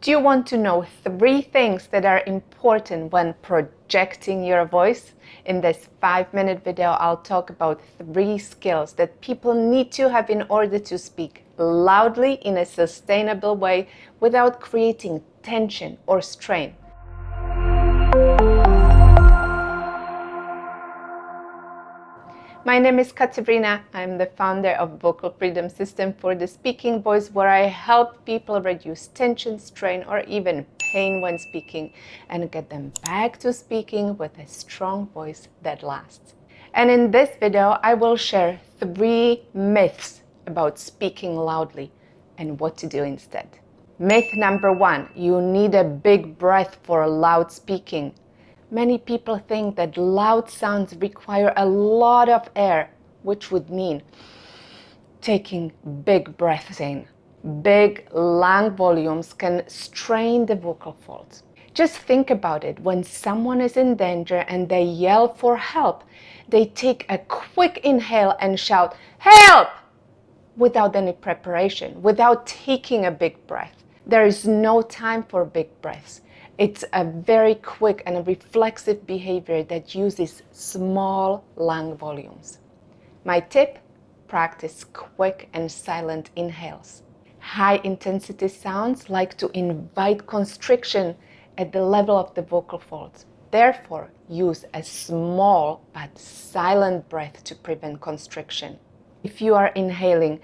Do you want to know 3 things that are important when projecting your voice? In this 5-minute video, I'll talk about 3 skills that people need to have in order to speak loudly in a sustainable way without creating tension or strain. My name is Katarina. I'm the founder of Vocal Freedom System for the speaking voice, where I help people reduce tension, strain, or even pain when speaking and get them back to speaking with a strong voice that lasts. And in this video, I will share 3 myths about speaking loudly and what to do instead. Myth number 1, you need a big breath for loud speaking. Many people think that loud sounds require a lot of air, which would mean taking big breaths in. Big lung volumes can strain the vocal folds. Just think about it. When someone is in danger and they yell for help, they take a quick inhale and shout, "Help!" without any preparation, without taking a big breath. There is no time for big breaths. It's a very quick and a reflexive behavior that uses small lung volumes. My tip: practice quick and silent inhales. High intensity sounds like to invite constriction at the level of the vocal folds. Therefore, use a small but silent breath to prevent constriction. If you are inhaling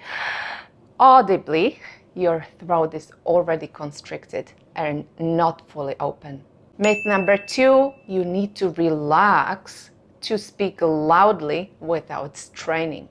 audibly, your throat is already constricted and not fully open. Myth number 2, you need to relax to speak loudly without straining.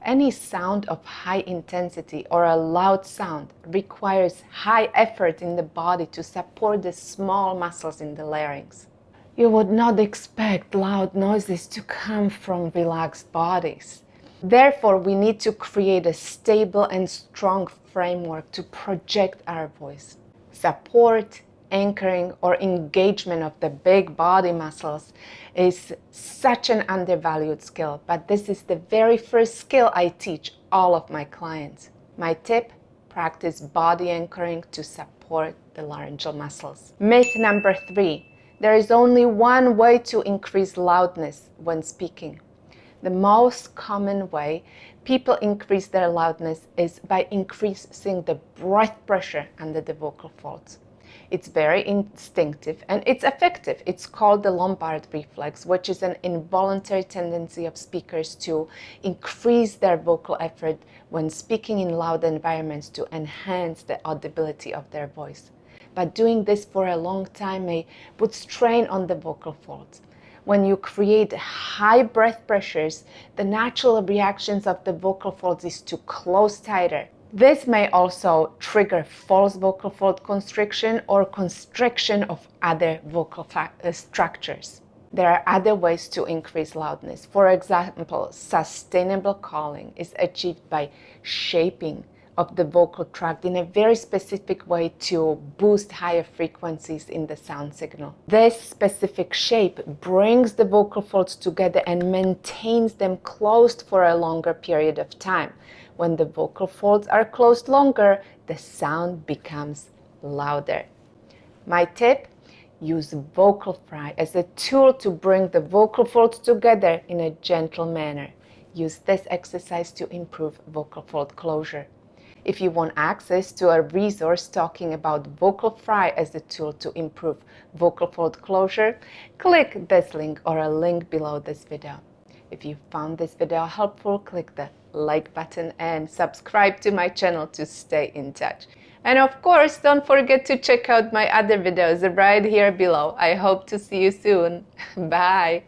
Any sound of high intensity or a loud sound requires high effort in the body to support the small muscles in the larynx. You would not expect loud noises to come from relaxed bodies. Therefore, we need to create a stable and strong framework to project our voice. Support, anchoring, or engagement of the big body muscles is such an undervalued skill, but this is the very first skill I teach all of my clients. My tip: practice body anchoring to support the laryngeal muscles. Myth number 3, there is only one way to increase loudness when speaking. The most common way people increase their loudness is by increasing the breath pressure under the vocal folds. It's very instinctive and it's effective. It's called the lumbar reflex, which is an involuntary tendency of speakers to increase their vocal effort when speaking in loud environments to enhance the audibility of their voice. But doing this for a long time may put strain on the vocal folds. When you create high breath pressures, the natural reactions of the vocal folds is to close tighter. This may also trigger false vocal fold constriction or constriction of other vocal structures. There are other ways to increase loudness. For example, sustainable calling is achieved by shaping of the vocal tract in a very specific way to boost higher frequencies in the sound signal. This specific shape brings the vocal folds together and maintains them closed for a longer period of time. When the vocal folds are closed longer, the sound becomes louder. My tip: use vocal fry as a tool to bring the vocal folds together in a gentle manner. Use this exercise to improve vocal fold closure. If you want access to a resource talking about vocal fry as a tool to improve vocal fold closure, click this link or a link below this video. If you found this video helpful, click the like button and subscribe to my channel to stay in touch. And of course, don't forget to check out my other videos right here below. I hope to see you soon. Bye!